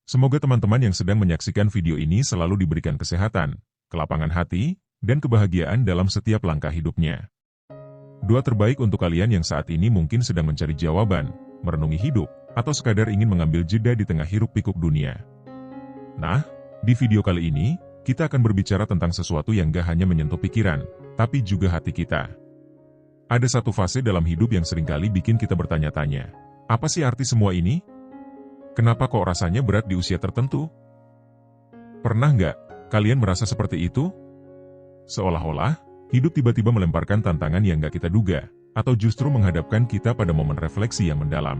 Semoga teman-teman yang sedang menyaksikan video ini selalu diberikan kesehatan, kelapangan hati, dan kebahagiaan dalam setiap langkah hidupnya. Doa terbaik untuk kalian yang saat ini mungkin sedang mencari jawaban, merenungi hidup, atau sekadar ingin mengambil jeda di tengah hiruk-pikuk dunia. Nah, di video kali ini, kita akan berbicara tentang sesuatu yang gak hanya menyentuh pikiran, tapi juga hati kita. Ada satu fase dalam hidup yang seringkali bikin kita bertanya-tanya, apa sih arti semua ini? Kenapa kok rasanya berat di usia tertentu? Pernah nggak kalian merasa seperti itu? Seolah-olah, hidup tiba-tiba melemparkan tantangan yang nggak kita duga, atau justru menghadapkan kita pada momen refleksi yang mendalam.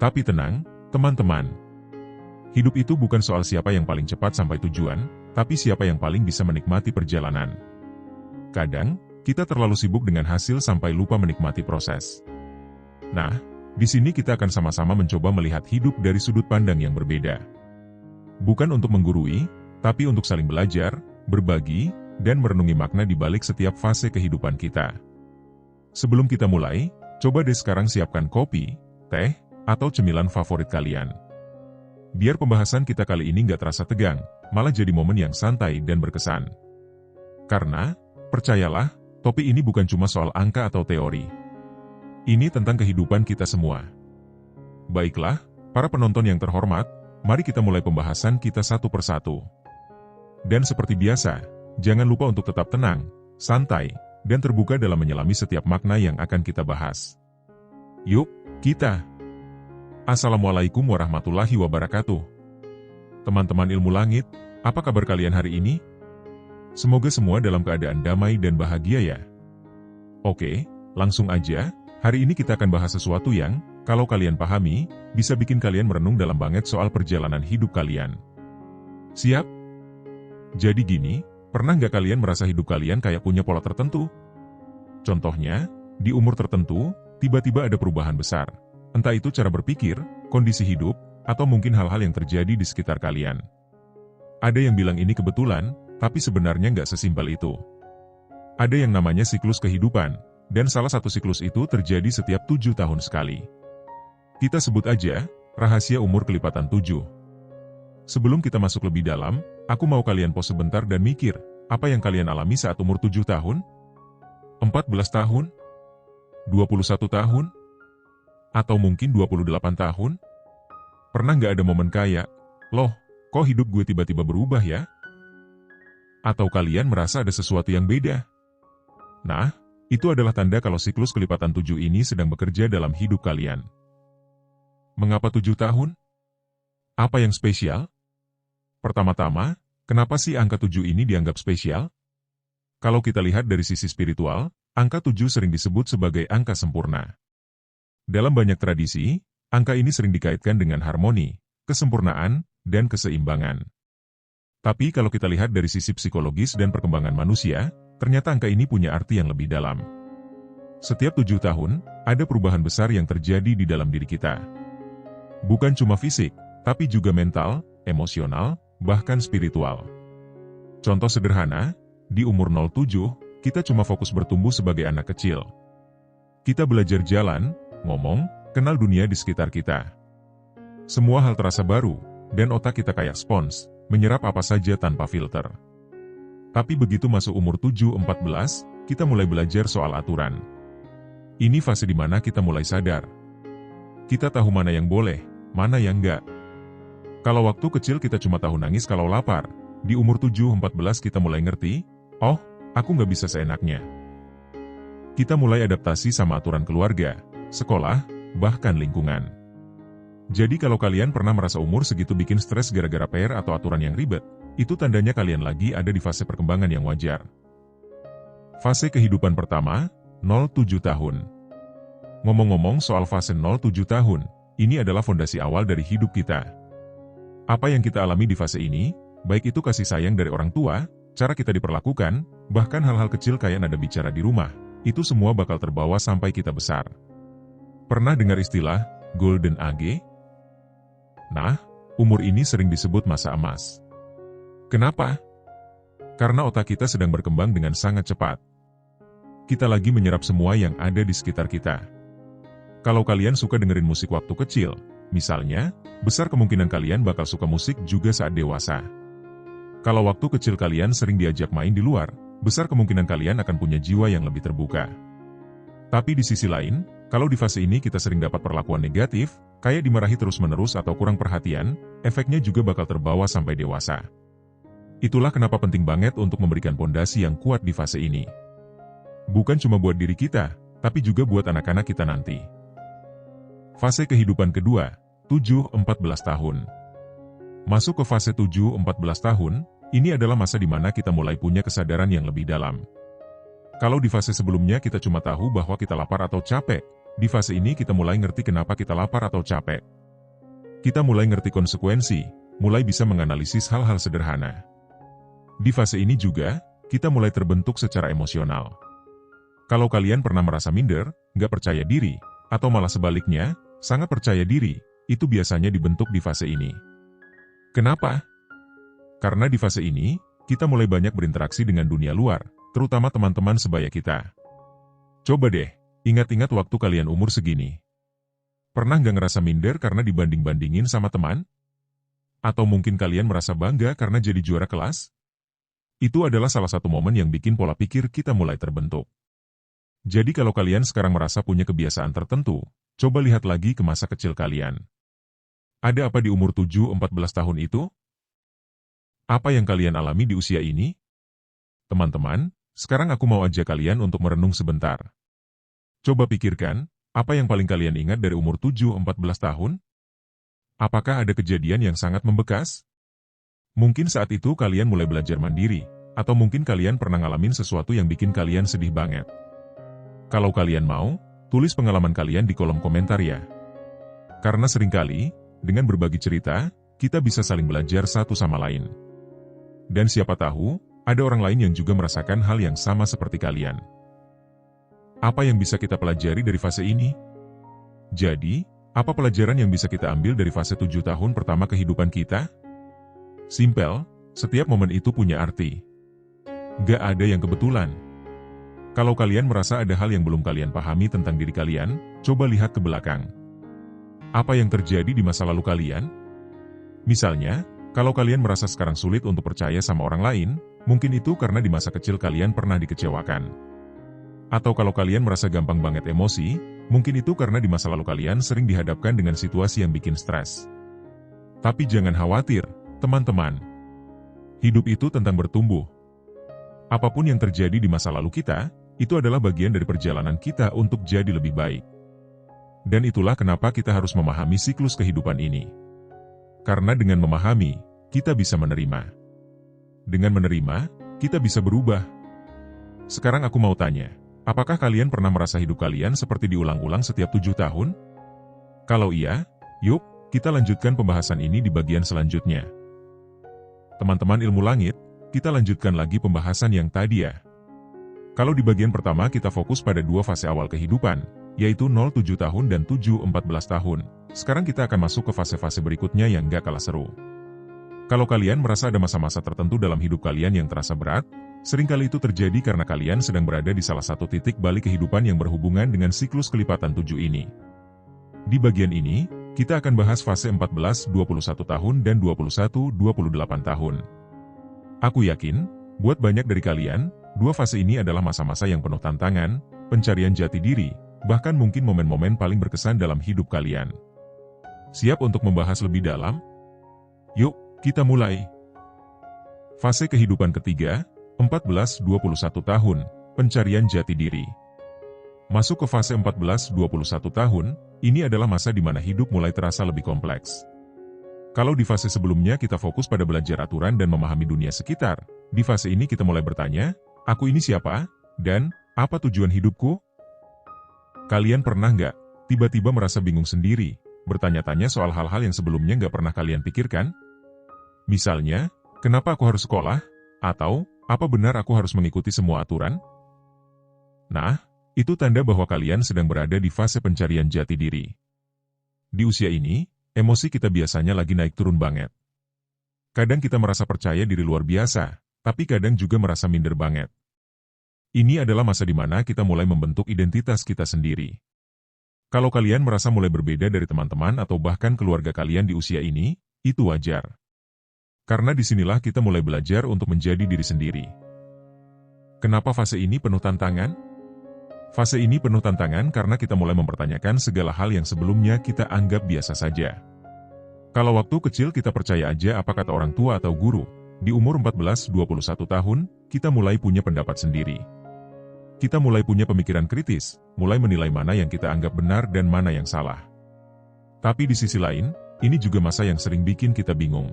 Tapi tenang, teman-teman. Hidup itu bukan soal siapa yang paling cepat sampai tujuan, tapi siapa yang paling bisa menikmati perjalanan. Kadang, kita terlalu sibuk dengan hasil sampai lupa menikmati proses. Nah, di sini kita akan sama-sama mencoba melihat hidup dari sudut pandang yang berbeda. Bukan untuk menggurui, tapi untuk saling belajar, berbagi, dan merenungi makna di balik setiap fase kehidupan kita. Sebelum kita mulai, coba deh sekarang siapkan kopi, teh, atau cemilan favorit kalian. Biar pembahasan kita kali ini nggak terasa tegang, malah jadi momen yang santai dan berkesan. Karena, percayalah, topik ini bukan cuma soal angka atau teori. Ini tentang kehidupan kita semua. Baiklah, para penonton yang terhormat, mari kita mulai pembahasan kita satu persatu. Dan seperti biasa, jangan lupa untuk tetap tenang, santai, dan terbuka dalam menyelami setiap makna yang akan kita bahas. Yuk, kita. Assalamualaikum warahmatullahi wabarakatuh. Teman-teman ilmu langit, apa kabar kalian hari ini? Semoga semua dalam keadaan damai dan bahagia ya. Oke, langsung aja. Hari ini kita akan bahas sesuatu yang, kalau kalian pahami, bisa bikin kalian merenung dalam banget soal perjalanan hidup kalian. Siap? Jadi gini, pernah nggak kalian merasa hidup kalian kayak punya pola tertentu? Contohnya, di umur tertentu, tiba-tiba ada perubahan besar. Entah itu cara berpikir, kondisi hidup, atau mungkin hal-hal yang terjadi di sekitar kalian. Ada yang bilang ini kebetulan, tapi sebenarnya nggak sesimpel itu. Ada yang namanya siklus kehidupan. Dan salah satu siklus itu terjadi setiap 7 tahun sekali. Kita sebut aja, rahasia umur kelipatan 7. Sebelum kita masuk lebih dalam, aku mau kalian pause sebentar dan mikir, apa yang kalian alami saat umur 7 tahun? 14 tahun? 21 tahun? Atau mungkin 28 tahun? Pernah nggak ada momen kayak, loh, kok hidup gue tiba-tiba berubah ya? Atau kalian merasa ada sesuatu yang beda? Nah, itu adalah tanda kalau siklus kelipatan 7 ini sedang bekerja dalam hidup kalian. Mengapa 7 tahun? Apa yang spesial? Pertama-tama, kenapa sih angka 7 ini dianggap spesial? Kalau kita lihat dari sisi spiritual, angka 7 sering disebut sebagai angka sempurna. Dalam banyak tradisi, angka ini sering dikaitkan dengan harmoni, kesempurnaan, dan keseimbangan. Tapi kalau kita lihat dari sisi psikologis dan perkembangan manusia, ternyata angka ini punya arti yang lebih dalam. Setiap 7 tahun, ada perubahan besar yang terjadi di dalam diri kita. Bukan cuma fisik, tapi juga mental, emosional, bahkan spiritual. Contoh sederhana, di umur 07, kita cuma fokus bertumbuh sebagai anak kecil. Kita belajar jalan, ngomong, kenal dunia di sekitar kita. Semua hal terasa baru, dan otak kita kayak spons, menyerap apa saja tanpa filter. Tapi begitu masuk umur 7-14, kita mulai belajar soal aturan. Ini fase di mana kita mulai sadar. Kita tahu mana yang boleh, mana yang enggak. Kalau waktu kecil kita cuma tahu nangis kalau lapar, di umur 7-14 kita mulai ngerti, oh, aku nggak bisa seenaknya. Kita mulai adaptasi sama aturan keluarga, sekolah, bahkan lingkungan. Jadi kalau kalian pernah merasa umur segitu bikin stres gara-gara PR atau aturan yang ribet, itu tandanya kalian lagi ada di fase perkembangan yang wajar. Fase kehidupan pertama, 07 tahun. Ngomong-ngomong soal fase 07 tahun, ini adalah fondasi awal dari hidup kita. Apa yang kita alami di fase ini, baik itu kasih sayang dari orang tua, cara kita diperlakukan, bahkan hal-hal kecil kayak nada bicara di rumah, itu semua bakal terbawa sampai kita besar. Pernah dengar istilah, Golden Age? Nah, umur ini sering disebut masa emas. Kenapa? Karena otak kita sedang berkembang dengan sangat cepat. Kita lagi menyerap semua yang ada di sekitar kita. Kalau kalian suka dengerin musik waktu kecil, Misalnya, besar kemungkinan kalian bakal suka musik juga saat dewasa. Kalau waktu kecil kalian sering diajak main di luar, besar kemungkinan kalian akan punya jiwa yang lebih terbuka. Tapi di sisi lain, kalau di fase ini kita sering dapat perlakuan negatif, kayak dimarahi terus-menerus atau kurang perhatian, efeknya juga bakal terbawa sampai dewasa. Itulah kenapa penting banget untuk memberikan pondasi yang kuat di fase ini. Bukan cuma buat diri kita, tapi juga buat anak-anak kita nanti. Fase kehidupan kedua, 7-14 tahun. Masuk ke fase 7-14 tahun, ini adalah masa di mana kita mulai punya kesadaran yang lebih dalam. Kalau di fase sebelumnya kita cuma tahu bahwa kita lapar atau capek, di fase ini kita mulai ngerti kenapa kita lapar atau capek. Kita mulai ngerti konsekuensi, mulai bisa menganalisis hal-hal sederhana. Di fase ini juga, kita mulai terbentuk secara emosional. Kalau kalian pernah merasa minder, nggak percaya diri, atau malah sebaliknya, sangat percaya diri, itu biasanya dibentuk di fase ini. Kenapa? Karena di fase ini, kita mulai banyak berinteraksi dengan dunia luar, terutama teman-teman sebaya kita. Coba deh, ingat-ingat waktu kalian umur segini. Pernah nggak ngerasa minder karena dibanding-bandingin sama teman? Atau mungkin kalian merasa bangga karena jadi juara kelas? Itu adalah salah satu momen yang bikin pola pikir kita mulai terbentuk. Jadi kalau kalian sekarang merasa punya kebiasaan tertentu, coba lihat lagi ke masa kecil kalian. Ada apa di umur 7-14 tahun itu? Apa yang kalian alami di usia ini? Teman-teman, sekarang aku mau ajak kalian untuk merenung sebentar. Coba pikirkan, apa yang paling kalian ingat dari umur 7-14 tahun? Apakah ada kejadian yang sangat membekas? Mungkin saat itu kalian mulai belajar mandiri, atau mungkin kalian pernah ngalamin sesuatu yang bikin kalian sedih banget. Kalau kalian mau, tulis pengalaman kalian di kolom komentar ya. Karena seringkali, dengan berbagi cerita, kita bisa saling belajar satu sama lain. Dan siapa tahu, ada orang lain yang juga merasakan hal yang sama seperti kalian. Apa yang bisa kita pelajari dari fase ini? Jadi, apa pelajaran yang bisa kita ambil dari fase 7 tahun pertama kehidupan kita? Simpel, setiap momen itu punya arti. Gak ada yang kebetulan. Kalau kalian merasa ada hal yang belum kalian pahami tentang diri kalian, coba lihat ke belakang. Apa yang terjadi di masa lalu kalian? Misalnya, kalau kalian merasa sekarang sulit untuk percaya sama orang lain, mungkin itu karena di masa kecil kalian pernah dikecewakan. Atau kalau kalian merasa gampang banget emosi, mungkin itu karena di masa lalu kalian sering dihadapkan dengan situasi yang bikin stres. Tapi jangan khawatir, teman-teman. Hidup itu tentang bertumbuh. Apapun yang terjadi di masa lalu kita, itu adalah bagian dari perjalanan kita untuk jadi lebih baik. Dan itulah kenapa kita harus memahami siklus kehidupan ini. Karena dengan memahami, kita bisa menerima. Dengan menerima, kita bisa berubah. Sekarang aku mau tanya, apakah kalian pernah merasa hidup kalian seperti diulang-ulang setiap 7 tahun? Kalau iya, yuk, kita lanjutkan pembahasan ini di bagian selanjutnya. Teman-teman ilmu langit, kita lanjutkan lagi pembahasan yang tadi ya. Kalau di bagian pertama kita fokus pada 2 fase awal kehidupan, yaitu 0-7 tahun dan 7-14 tahun. Sekarang kita akan masuk ke fase-fase berikutnya yang gak kalah seru. Kalau kalian merasa ada masa-masa tertentu dalam hidup kalian yang terasa berat, seringkali itu terjadi karena kalian sedang berada di salah satu titik balik kehidupan yang berhubungan dengan siklus kelipatan 7 ini. Di bagian ini, kita akan bahas fase 14-21 tahun dan 21-28 tahun. Aku yakin, buat banyak dari kalian, 2 fase ini adalah masa-masa yang penuh tantangan, pencarian jati diri, bahkan mungkin momen-momen paling berkesan dalam hidup kalian. Siap untuk membahas lebih dalam? Yuk, kita mulai. Fase kehidupan ketiga, 14-21 tahun, pencarian jati diri. Masuk ke fase 14-21 tahun, ini adalah masa di mana hidup mulai terasa lebih kompleks. Kalau di fase sebelumnya kita fokus pada belajar aturan dan memahami dunia sekitar, di fase ini kita mulai bertanya, aku ini siapa? Dan, apa tujuan hidupku? Kalian pernah nggak tiba-tiba merasa bingung sendiri, bertanya-tanya soal hal-hal yang sebelumnya nggak pernah kalian pikirkan? Misalnya, kenapa aku harus sekolah? Atau, apa benar aku harus mengikuti semua aturan? Nah, itu tanda bahwa kalian sedang berada di fase pencarian jati diri. Di usia ini, emosi kita biasanya lagi naik turun banget. Kadang kita merasa percaya diri luar biasa, tapi kadang juga merasa minder banget. Ini adalah masa di mana kita mulai membentuk identitas kita sendiri. Kalau kalian merasa mulai berbeda dari teman-teman atau bahkan keluarga kalian di usia ini, itu wajar. Karena disinilah kita mulai belajar untuk menjadi diri sendiri. Kenapa fase ini penuh tantangan? Fase ini penuh tantangan karena kita mulai mempertanyakan segala hal yang sebelumnya kita anggap biasa saja. Kalau waktu kecil kita percaya aja apa kata orang tua atau guru, di umur 14-21 tahun, kita mulai punya pendapat sendiri. Kita mulai punya pemikiran kritis, mulai menilai mana yang kita anggap benar dan mana yang salah. Tapi di sisi lain, ini juga masa yang sering bikin kita bingung.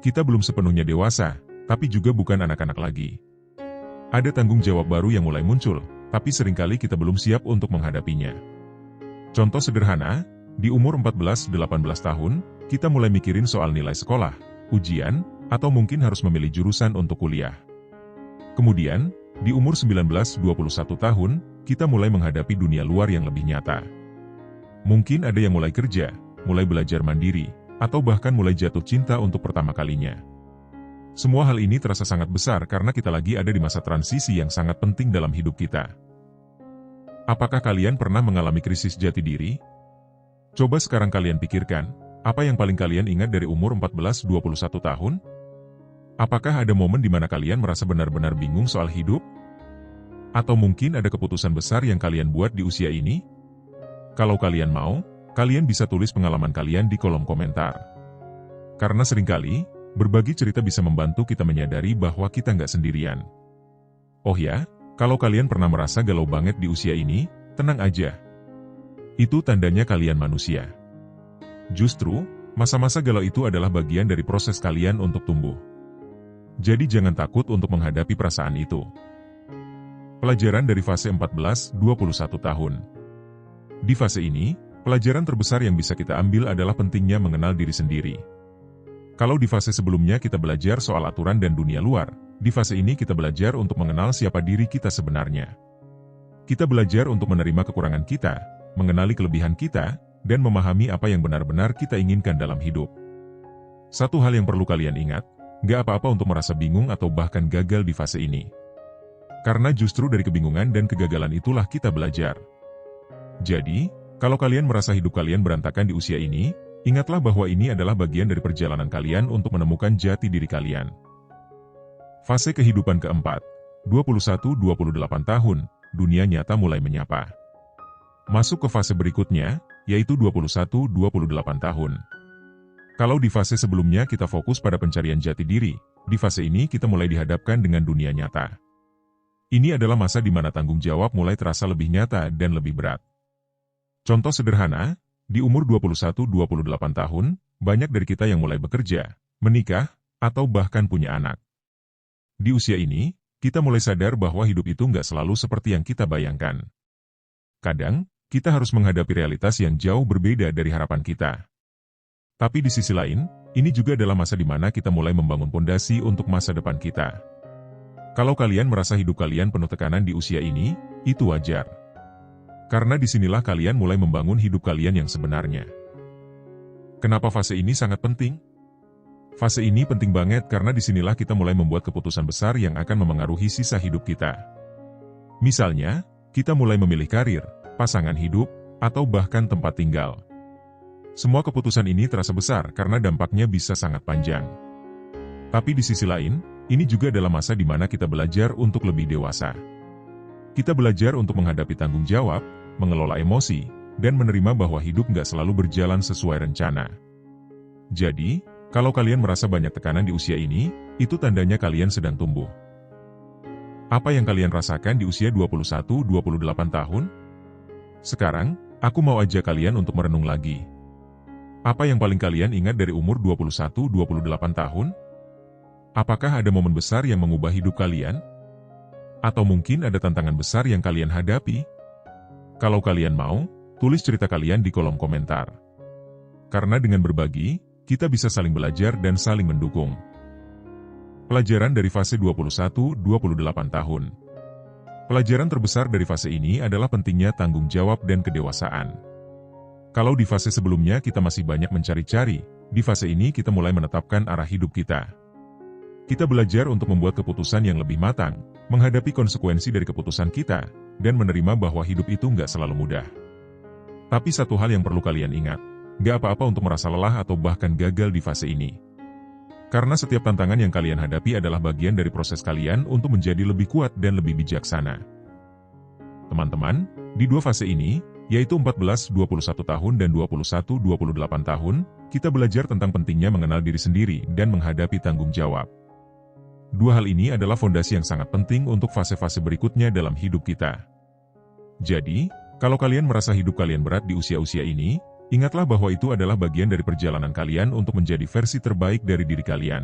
Kita belum sepenuhnya dewasa, tapi juga bukan anak-anak lagi. Ada tanggung jawab baru yang mulai muncul, tapi seringkali kita belum siap untuk menghadapinya. Contoh sederhana, di umur 14-18 tahun, kita mulai mikirin soal nilai sekolah, ujian, atau mungkin harus memilih jurusan untuk kuliah. Kemudian, di umur 19-21 tahun, kita mulai menghadapi dunia luar yang lebih nyata. Mungkin ada yang mulai kerja, mulai belajar mandiri, atau bahkan mulai jatuh cinta untuk pertama kalinya. Semua hal ini terasa sangat besar karena kita lagi ada di masa transisi yang sangat penting dalam hidup kita. Apakah kalian pernah mengalami krisis jati diri? Coba sekarang kalian pikirkan, apa yang paling kalian ingat dari umur 14-21 tahun? Apakah ada momen di mana kalian merasa benar-benar bingung soal hidup? Atau mungkin ada keputusan besar yang kalian buat di usia ini? Kalau kalian mau, kalian bisa tulis pengalaman kalian di kolom komentar. Karena seringkali, berbagi cerita bisa membantu kita menyadari bahwa kita nggak sendirian. Oh ya, kalau kalian pernah merasa galau banget di usia ini, tenang aja. Itu tandanya kalian manusia. Justru, masa-masa galau itu adalah bagian dari proses kalian untuk tumbuh. Jadi jangan takut untuk menghadapi perasaan itu. Pelajaran dari fase 14-21 tahun. Di fase ini, pelajaran terbesar yang bisa kita ambil adalah pentingnya mengenal diri sendiri. Kalau di fase sebelumnya kita belajar soal aturan dan dunia luar, di fase ini kita belajar untuk mengenal siapa diri kita sebenarnya. Kita belajar untuk menerima kekurangan kita, mengenali kelebihan kita, dan memahami apa yang benar-benar kita inginkan dalam hidup. Satu hal yang perlu kalian ingat, gak apa-apa untuk merasa bingung atau bahkan gagal di fase ini. Karena justru dari kebingungan dan kegagalan itulah kita belajar. Jadi, kalau kalian merasa hidup kalian berantakan di usia ini, ingatlah bahwa ini adalah bagian dari perjalanan kalian untuk menemukan jati diri kalian. Fase kehidupan keempat, 21-28 tahun, dunia nyata mulai menyapa. Masuk ke fase berikutnya, yaitu 21-28 tahun. Kalau di fase sebelumnya kita fokus pada pencarian jati diri, di fase ini kita mulai dihadapkan dengan dunia nyata. Ini adalah masa di mana tanggung jawab mulai terasa lebih nyata dan lebih berat. Contoh sederhana, di umur 21-28 tahun, banyak dari kita yang mulai bekerja, menikah, atau bahkan punya anak. Di usia ini, kita mulai sadar bahwa hidup itu nggak selalu seperti yang kita bayangkan. Kadang, kita harus menghadapi realitas yang jauh berbeda dari harapan kita. Tapi di sisi lain, ini juga adalah masa di mana kita mulai membangun pondasi untuk masa depan kita. Kalau kalian merasa hidup kalian penuh tekanan di usia ini, itu wajar. Karena disinilah kalian mulai membangun hidup kalian yang sebenarnya. Kenapa fase ini sangat penting? Fase ini penting banget karena disinilah kita mulai membuat keputusan besar yang akan memengaruhi sisa hidup kita. Misalnya, kita mulai memilih karir, pasangan hidup, atau bahkan tempat tinggal. Semua keputusan ini terasa besar karena dampaknya bisa sangat panjang. Tapi di sisi lain, ini juga adalah masa di mana kita belajar untuk lebih dewasa. Kita belajar untuk menghadapi tanggung jawab, mengelola emosi, dan menerima bahwa hidup nggak selalu berjalan sesuai rencana. Jadi, kalau kalian merasa banyak tekanan di usia ini, itu tandanya kalian sedang tumbuh. Apa yang kalian rasakan di usia 21-28 tahun? Sekarang, aku mau ajak kalian untuk merenung lagi. Apa yang paling kalian ingat dari umur 21-28 tahun? Apakah ada momen besar yang mengubah hidup kalian? Atau mungkin ada tantangan besar yang kalian hadapi? Kalau kalian mau, tulis cerita kalian di kolom komentar. Karena dengan berbagi, kita bisa saling belajar dan saling mendukung. Pelajaran dari fase 21-28 tahun. Pelajaran terbesar dari fase ini adalah pentingnya tanggung jawab dan kedewasaan. Kalau di fase sebelumnya kita masih banyak mencari-cari, di fase ini kita mulai menetapkan arah hidup kita. Kita belajar untuk membuat keputusan yang lebih matang, menghadapi konsekuensi dari keputusan kita, dan menerima bahwa hidup itu nggak selalu mudah. Tapi satu hal yang perlu kalian ingat, gak apa-apa untuk merasa lelah atau bahkan gagal di fase ini. Karena setiap tantangan yang kalian hadapi adalah bagian dari proses kalian untuk menjadi lebih kuat dan lebih bijaksana. Teman-teman, di dua fase ini, yaitu 14-21 tahun dan 21-28 tahun, kita belajar tentang pentingnya mengenal diri sendiri dan menghadapi tanggung jawab. Dua hal ini adalah fondasi yang sangat penting untuk fase-fase berikutnya dalam hidup kita. Jadi, kalau kalian merasa hidup kalian berat di usia-usia ini, ingatlah bahwa itu adalah bagian dari perjalanan kalian untuk menjadi versi terbaik dari diri kalian.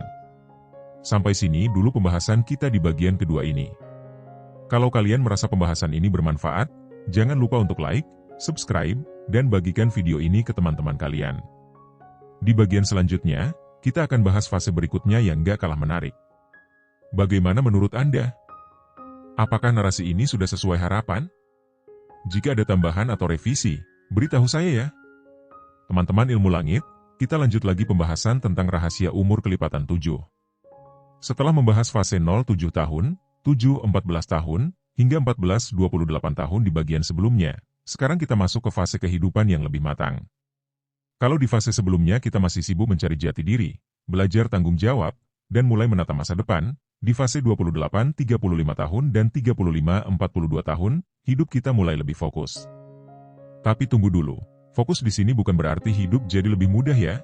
Sampai sini dulu pembahasan kita di bagian kedua ini. Kalau kalian merasa pembahasan ini bermanfaat, jangan lupa untuk like, subscribe, dan bagikan video ini ke teman-teman kalian. Di bagian selanjutnya, kita akan bahas fase berikutnya yang gak kalah menarik. Bagaimana menurut Anda? Apakah narasi ini sudah sesuai harapan? Jika ada tambahan atau revisi, beritahu saya ya. Teman-teman ilmu langit, kita lanjut lagi pembahasan tentang rahasia umur kelipatan 7. Setelah membahas fase 0-7 tahun, 7-14 tahun, hingga 14-28 tahun di bagian sebelumnya, sekarang kita masuk ke fase kehidupan yang lebih matang. Kalau di fase sebelumnya kita masih sibuk mencari jati diri, belajar tanggung jawab, dan mulai menata masa depan, di fase 28-35 tahun dan 35-42 tahun, hidup kita mulai lebih fokus. Tapi tunggu dulu, fokus di sini bukan berarti hidup jadi lebih mudah ya.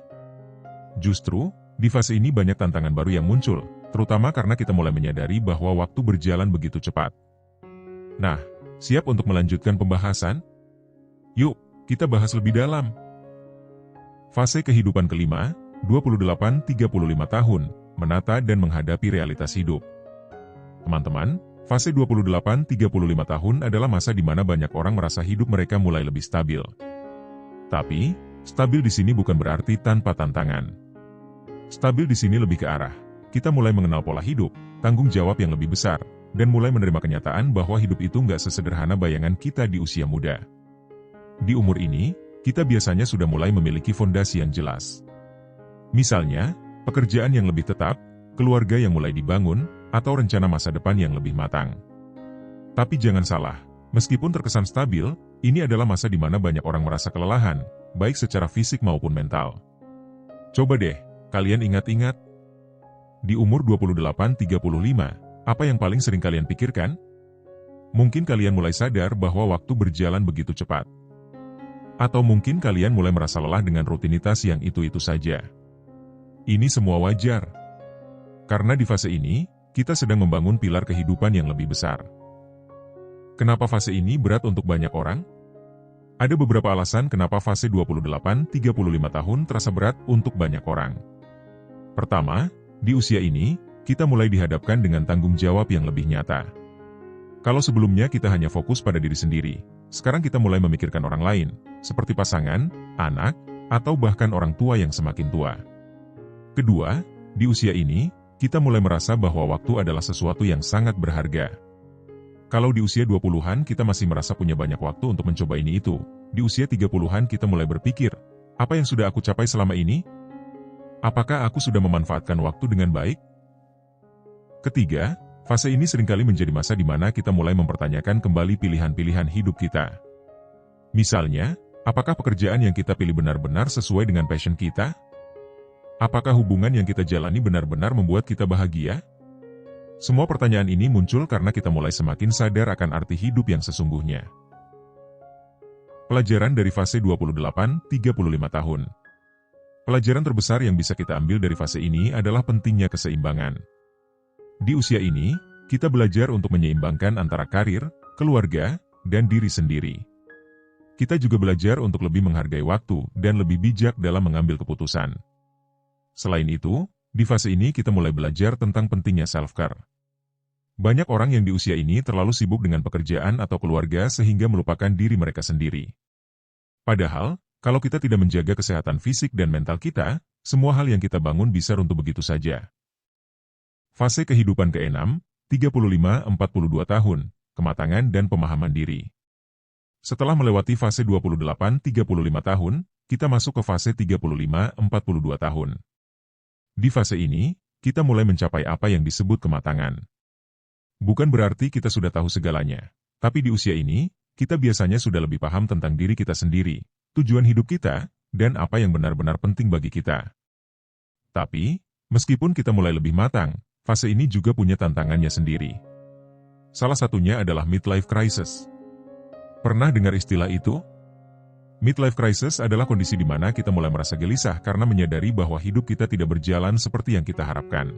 Justru, di fase ini banyak tantangan baru yang muncul, terutama karena kita mulai menyadari bahwa waktu berjalan begitu cepat. Nah, siap untuk melanjutkan pembahasan? Yuk, kita bahas lebih dalam. Fase kehidupan kelima, 28-35 tahun, menata dan menghadapi realitas hidup. Teman-teman, fase 28-35 tahun adalah masa di mana banyak orang merasa hidup mereka mulai lebih stabil. Tapi, stabil di sini bukan berarti tanpa tantangan. Stabil di sini lebih ke arah, kita mulai mengenal pola hidup, tanggung jawab yang lebih besar, dan mulai menerima kenyataan bahwa hidup itu nggak sesederhana bayangan kita di usia muda. Di umur ini, kita biasanya sudah mulai memiliki fondasi yang jelas. Misalnya, pekerjaan yang lebih tetap, keluarga yang mulai dibangun, atau rencana masa depan yang lebih matang. Tapi jangan salah, meskipun terkesan stabil, ini adalah masa di mana banyak orang merasa kelelahan, baik secara fisik maupun mental. Coba deh, kalian ingat-ingat. Di umur 28-35, apa yang paling sering kalian pikirkan? Mungkin kalian mulai sadar bahwa waktu berjalan begitu cepat. Atau mungkin kalian mulai merasa lelah dengan rutinitas yang itu-itu saja. Ini semua wajar. Karena di fase ini, kita sedang membangun pilar kehidupan yang lebih besar. Kenapa fase ini berat untuk banyak orang? Ada beberapa alasan kenapa fase 28-35 tahun terasa berat untuk banyak orang. Pertama, di usia ini, kita mulai dihadapkan dengan tanggung jawab yang lebih nyata. Kalau sebelumnya kita hanya fokus pada diri sendiri, sekarang kita mulai memikirkan orang lain, seperti pasangan, anak, atau bahkan orang tua yang semakin tua. Kedua, di usia ini, kita mulai merasa bahwa waktu adalah sesuatu yang sangat berharga. Kalau di usia 20-an kita masih merasa punya banyak waktu untuk mencoba ini itu, di usia 30-an kita mulai berpikir, apa yang sudah aku capai selama ini? Apakah aku sudah memanfaatkan waktu dengan baik? Ketiga, fase ini seringkali menjadi masa di mana kita mulai mempertanyakan kembali pilihan-pilihan hidup kita. Misalnya, apakah pekerjaan yang kita pilih benar-benar sesuai dengan passion kita? Apakah hubungan yang kita jalani benar-benar membuat kita bahagia? Semua pertanyaan ini muncul karena kita mulai semakin sadar akan arti hidup yang sesungguhnya. Pelajaran dari fase 28-35 tahun. Pelajaran terbesar yang bisa kita ambil dari fase ini adalah pentingnya keseimbangan. Di usia ini, kita belajar untuk menyeimbangkan antara karir, keluarga, dan diri sendiri. Kita juga belajar untuk lebih menghargai waktu dan lebih bijak dalam mengambil keputusan. Selain itu, di fase ini kita mulai belajar tentang pentingnya self-care. Banyak orang yang di usia ini terlalu sibuk dengan pekerjaan atau keluarga sehingga melupakan diri mereka sendiri. Padahal, kalau kita tidak menjaga kesehatan fisik dan mental kita, semua hal yang kita bangun bisa runtuh begitu saja. Fase kehidupan ke-6, 35-42 tahun, kematangan dan pemahaman diri. Setelah melewati fase 28-35 tahun, kita masuk ke fase 35-42 tahun. Di fase ini, kita mulai mencapai apa yang disebut kematangan. Bukan berarti kita sudah tahu segalanya, tapi di usia ini, kita biasanya sudah lebih paham tentang diri kita sendiri, tujuan hidup kita, dan apa yang benar-benar penting bagi kita. Tapi, meskipun kita mulai lebih matang, fase ini juga punya tantangannya sendiri. Salah satunya adalah midlife crisis. Pernah dengar istilah itu? Midlife crisis adalah kondisi di mana kita mulai merasa gelisah karena menyadari bahwa hidup kita tidak berjalan seperti yang kita harapkan.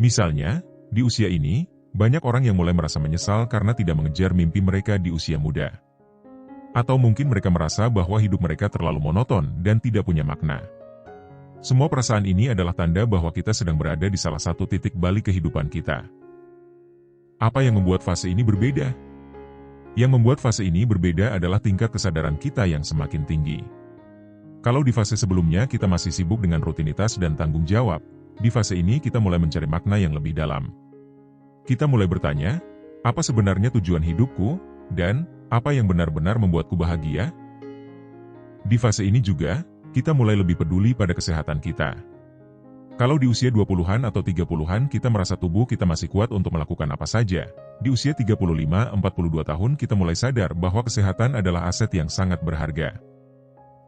Misalnya, di usia ini, banyak orang yang mulai merasa menyesal karena tidak mengejar mimpi mereka di usia muda. Atau mungkin mereka merasa bahwa hidup mereka terlalu monoton dan tidak punya makna. Semua perasaan ini adalah tanda bahwa kita sedang berada di salah satu titik balik kehidupan kita. Apa yang membuat fase ini berbeda? Yang membuat fase ini berbeda adalah tingkat kesadaran kita yang semakin tinggi. Kalau di fase sebelumnya kita masih sibuk dengan rutinitas dan tanggung jawab, di fase ini kita mulai mencari makna yang lebih dalam. Kita mulai bertanya, apa sebenarnya tujuan hidupku, dan apa yang benar-benar membuatku bahagia? Di fase ini juga, kita mulai lebih peduli pada kesehatan kita. Kalau di usia 20-an atau 30-an kita merasa tubuh kita masih kuat untuk melakukan apa saja, di usia 35-42 tahun kita mulai sadar bahwa kesehatan adalah aset yang sangat berharga.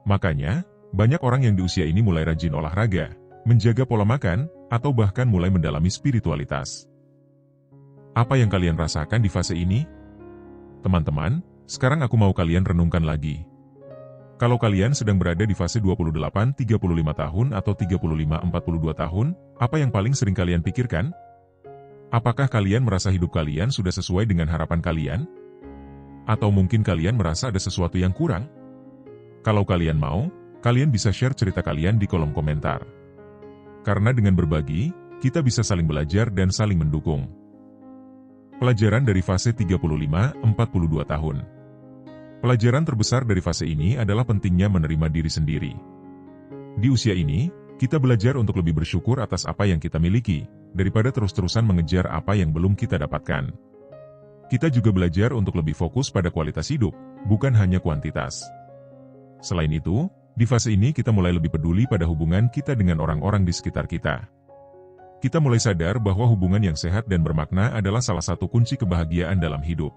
Makanya, banyak orang yang di usia ini mulai rajin olahraga, menjaga pola makan, atau bahkan mulai mendalami spiritualitas. Apa yang kalian rasakan di fase ini? Teman-teman, sekarang aku mau kalian renungkan lagi. Kalau kalian sedang berada di fase 28-35 tahun atau 35-42 tahun, apa yang paling sering kalian pikirkan? Apakah kalian merasa hidup kalian sudah sesuai dengan harapan kalian? Atau mungkin kalian merasa ada sesuatu yang kurang? Kalau kalian mau, kalian bisa share cerita kalian di kolom komentar. Karena dengan berbagi, kita bisa saling belajar dan saling mendukung. Pelajaran dari fase 35-42 tahun. Pelajaran terbesar dari fase ini adalah pentingnya menerima diri sendiri. Di usia ini, kita belajar untuk lebih bersyukur atas apa yang kita miliki, daripada terus-terusan mengejar apa yang belum kita dapatkan. Kita juga belajar untuk lebih fokus pada kualitas hidup, bukan hanya kuantitas. Selain itu, di fase ini kita mulai lebih peduli pada hubungan kita dengan orang-orang di sekitar kita. Kita mulai sadar bahwa hubungan yang sehat dan bermakna adalah salah satu kunci kebahagiaan dalam hidup.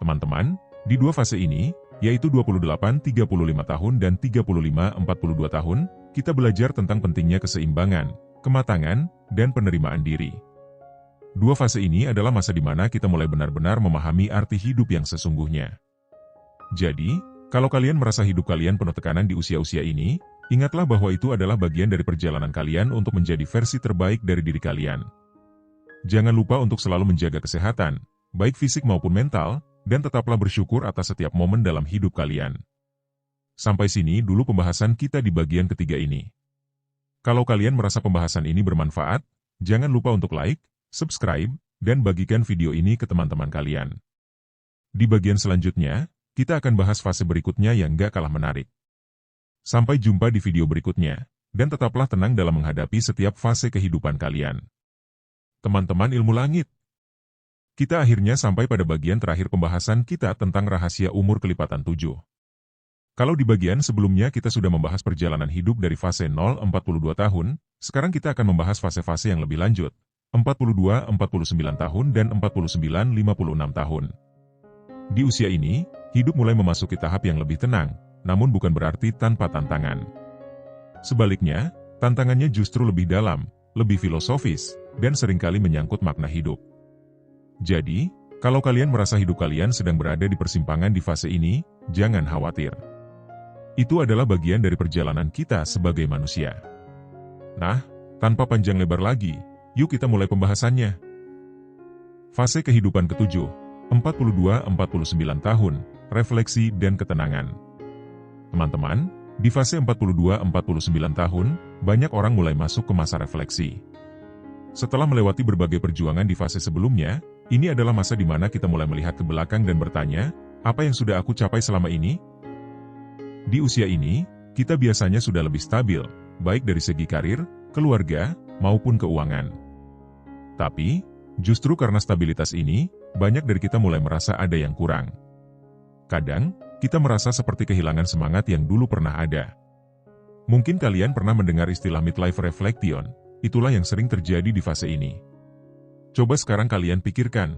Teman-teman, di dua fase ini, yaitu 28-35 tahun dan 35-42 tahun, kita belajar tentang pentingnya keseimbangan, kematangan, dan penerimaan diri. Dua fase ini adalah masa di mana kita mulai benar-benar memahami arti hidup yang sesungguhnya. Jadi, kalau kalian merasa hidup kalian penuh tekanan di usia-usia ini, ingatlah bahwa itu adalah bagian dari perjalanan kalian untuk menjadi versi terbaik dari diri kalian. Jangan lupa untuk selalu menjaga kesehatan, baik fisik maupun mental, dan tetaplah bersyukur atas setiap momen dalam hidup kalian. Sampai sini dulu pembahasan kita di bagian ketiga ini. Kalau kalian merasa pembahasan ini bermanfaat, jangan lupa untuk like, subscribe, dan bagikan video ini ke teman-teman kalian. Di bagian selanjutnya, kita akan bahas fase berikutnya yang gak kalah menarik. Sampai jumpa di video berikutnya, dan tetaplah tenang dalam menghadapi setiap fase kehidupan kalian. Teman-teman ilmu langit, kita akhirnya sampai pada bagian terakhir pembahasan kita tentang rahasia umur kelipatan 7. Kalau di bagian sebelumnya kita sudah membahas perjalanan hidup dari fase 0-42 tahun, sekarang kita akan membahas fase-fase yang lebih lanjut, 42-49 tahun dan 49-56 tahun. Di usia ini, hidup mulai memasuki tahap yang lebih tenang, namun bukan berarti tanpa tantangan. Sebaliknya, tantangannya justru lebih dalam, lebih filosofis, dan seringkali menyangkut makna hidup. Jadi, kalau kalian merasa hidup kalian sedang berada di persimpangan di fase ini, jangan khawatir. Itu adalah bagian dari perjalanan kita sebagai manusia. Nah, tanpa panjang lebar lagi, yuk kita mulai pembahasannya. Fase kehidupan ketujuh, 42-49 tahun, refleksi dan ketenangan. Teman-teman, di fase 42-49 tahun, banyak orang mulai masuk ke masa refleksi. Setelah melewati berbagai perjuangan di fase sebelumnya, ini adalah masa di mana kita mulai melihat ke belakang dan bertanya, apa yang sudah aku capai selama ini? Di usia ini, kita biasanya sudah lebih stabil, baik dari segi karir, keluarga, maupun keuangan. Tapi, justru karena stabilitas ini, banyak dari kita mulai merasa ada yang kurang. Kadang, kita merasa seperti kehilangan semangat yang dulu pernah ada. Mungkin kalian pernah mendengar istilah midlife reflection, itulah yang sering terjadi di fase ini. Coba sekarang kalian pikirkan,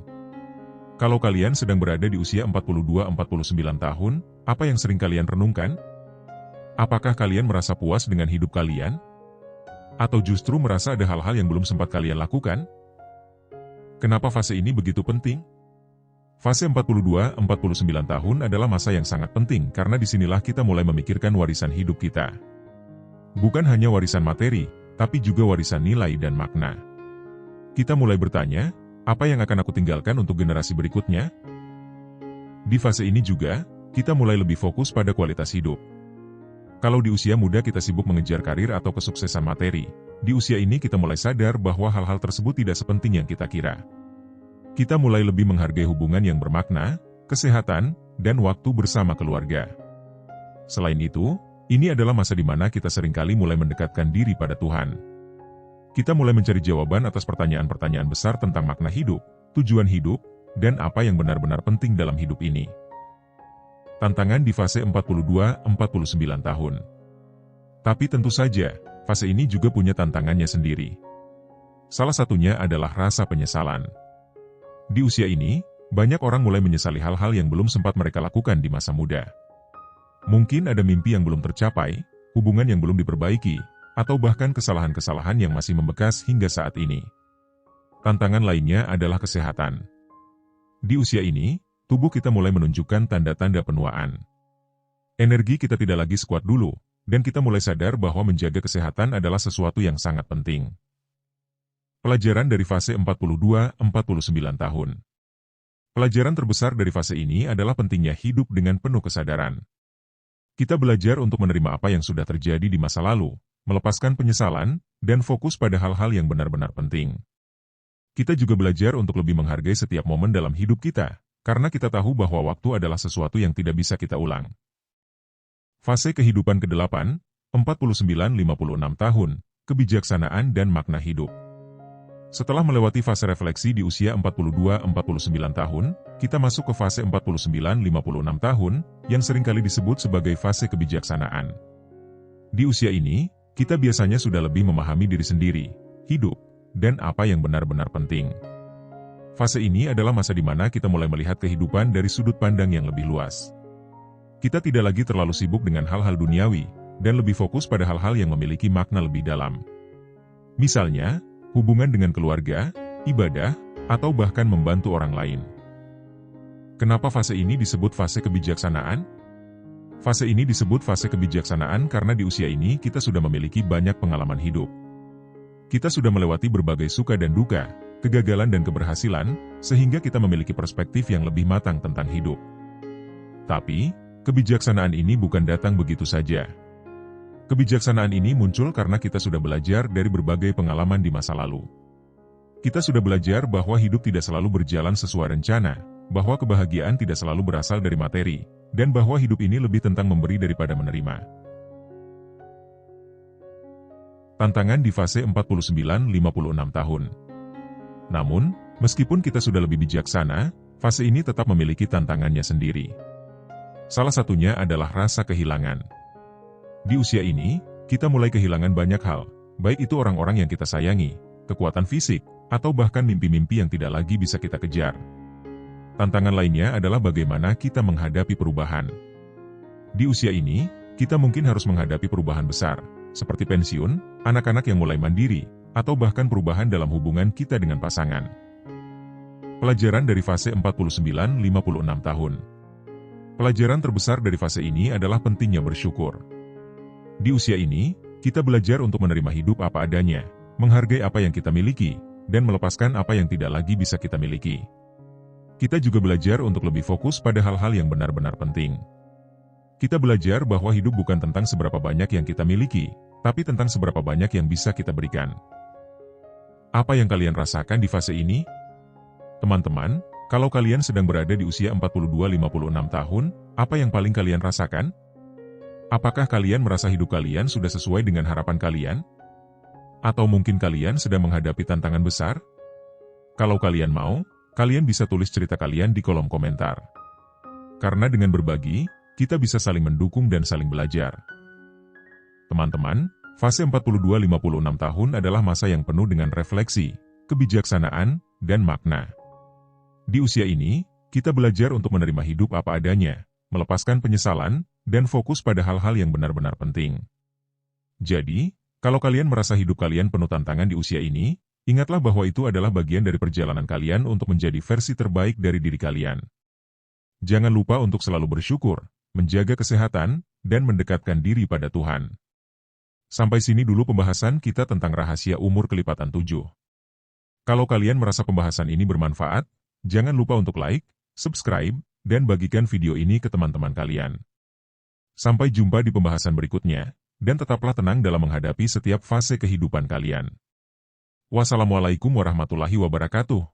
Kalau kalian sedang berada di usia 42-49 tahun, apa yang sering kalian renungkan? Apakah kalian merasa puas dengan hidup kalian? Atau justru merasa ada hal-hal yang belum sempat kalian lakukan? Kenapa fase ini begitu penting? Fase 42-49 tahun adalah masa yang sangat penting karena disinilah kita mulai memikirkan warisan hidup kita. Bukan hanya warisan materi, tapi juga warisan nilai dan makna. Kita mulai bertanya, apa yang akan aku tinggalkan untuk generasi berikutnya? Di fase ini juga, kita mulai lebih fokus pada kualitas hidup. Kalau di usia muda kita sibuk mengejar karir atau kesuksesan materi, di usia ini kita mulai sadar bahwa hal-hal tersebut tidak sepenting yang kita kira. Kita mulai lebih menghargai hubungan yang bermakna, kesehatan, dan waktu bersama keluarga. Selain itu, ini adalah masa di mana kita seringkali mulai mendekatkan diri pada Tuhan. Kita mulai mencari jawaban atas pertanyaan-pertanyaan besar tentang makna hidup, tujuan hidup, dan apa yang benar-benar penting dalam hidup ini. Tantangan di fase 42-49 tahun. Tapi tentu saja, fase ini juga punya tantangannya sendiri. Salah satunya adalah rasa penyesalan. Di usia ini, banyak orang mulai menyesali hal-hal yang belum sempat mereka lakukan di masa muda. Mungkin ada mimpi yang belum tercapai, hubungan yang belum diperbaiki, atau bahkan kesalahan-kesalahan yang masih membekas hingga saat ini. Tantangan lainnya adalah kesehatan. Di usia ini, tubuh kita mulai menunjukkan tanda-tanda penuaan. Energi kita tidak lagi sekuat dulu, dan kita mulai sadar bahwa menjaga kesehatan adalah sesuatu yang sangat penting. Pelajaran dari fase 42-49 tahun. Pelajaran terbesar dari fase ini adalah pentingnya hidup dengan penuh kesadaran. Kita belajar untuk menerima apa yang sudah terjadi di masa lalu, melepaskan penyesalan, dan fokus pada hal-hal yang benar-benar penting. Kita juga belajar untuk lebih menghargai setiap momen dalam hidup kita, karena kita tahu bahwa waktu adalah sesuatu yang tidak bisa kita ulang. Fase kehidupan ke-8, 49-56 tahun, kebijaksanaan dan makna hidup. Setelah melewati fase refleksi di usia 42-49 tahun, kita masuk ke fase 49-56 tahun, yang seringkali disebut sebagai fase kebijaksanaan. Di usia ini, kita biasanya sudah lebih memahami diri sendiri, hidup, dan apa yang benar-benar penting. Fase ini adalah masa di mana kita mulai melihat kehidupan dari sudut pandang yang lebih luas. Kita tidak lagi terlalu sibuk dengan hal-hal duniawi, dan lebih fokus pada hal-hal yang memiliki makna lebih dalam. Misalnya, hubungan dengan keluarga, ibadah, atau bahkan membantu orang lain. Kenapa fase ini disebut fase kebijaksanaan? Fase ini disebut fase kebijaksanaan karena di usia ini kita sudah memiliki banyak pengalaman hidup. Kita sudah melewati berbagai suka dan duka, kegagalan dan keberhasilan, sehingga kita memiliki perspektif yang lebih matang tentang hidup. Tapi, kebijaksanaan ini bukan datang begitu saja. Kebijaksanaan ini muncul karena kita sudah belajar dari berbagai pengalaman di masa lalu. Kita sudah belajar bahwa hidup tidak selalu berjalan sesuai rencana, bahwa kebahagiaan tidak selalu berasal dari materi, dan bahwa hidup ini lebih tentang memberi daripada menerima. Tantangan di fase 49-56 tahun. Namun, meskipun kita sudah lebih bijaksana, fase ini tetap memiliki tantangannya sendiri. Salah satunya adalah rasa kehilangan. Di usia ini, kita mulai kehilangan banyak hal, baik itu orang-orang yang kita sayangi, kekuatan fisik, atau bahkan mimpi-mimpi yang tidak lagi bisa kita kejar. Tantangan lainnya adalah bagaimana kita menghadapi perubahan. Di usia ini, kita mungkin harus menghadapi perubahan besar, seperti pensiun, anak-anak yang mulai mandiri, atau bahkan perubahan dalam hubungan kita dengan pasangan. Pelajaran dari fase 49-56 tahun. Pelajaran terbesar dari fase ini adalah pentingnya bersyukur. Di usia ini, kita belajar untuk menerima hidup apa adanya, menghargai apa yang kita miliki, dan melepaskan apa yang tidak lagi bisa kita miliki. Kita juga belajar untuk lebih fokus pada hal-hal yang benar-benar penting. Kita belajar bahwa hidup bukan tentang seberapa banyak yang kita miliki, tapi tentang seberapa banyak yang bisa kita berikan. Apa yang kalian rasakan di fase ini? Teman-teman, kalau kalian sedang berada di usia 42-56 tahun, apa yang paling kalian rasakan? Apakah kalian merasa hidup kalian sudah sesuai dengan harapan kalian? Atau mungkin kalian sedang menghadapi tantangan besar? Kalau kalian mau, kalian bisa tulis cerita kalian di kolom komentar. Karena dengan berbagi, kita bisa saling mendukung dan saling belajar. Teman-teman, fase 42-56 tahun adalah masa yang penuh dengan refleksi, kebijaksanaan, dan makna. Di usia ini, kita belajar untuk menerima hidup apa adanya, melepaskan penyesalan, dan fokus pada hal-hal yang benar-benar penting. Jadi, kalau kalian merasa hidup kalian penuh tantangan di usia ini, ingatlah bahwa itu adalah bagian dari perjalanan kalian untuk menjadi versi terbaik dari diri kalian. Jangan lupa untuk selalu bersyukur, menjaga kesehatan, dan mendekatkan diri pada Tuhan. Sampai sini dulu pembahasan kita tentang rahasia umur kelipatan 7. Kalau kalian merasa pembahasan ini bermanfaat, jangan lupa untuk like, subscribe, dan bagikan video ini ke teman-teman kalian. Sampai jumpa di pembahasan berikutnya, dan tetaplah tenang dalam menghadapi setiap fase kehidupan kalian. Wassalamualaikum warahmatullahi wabarakatuh.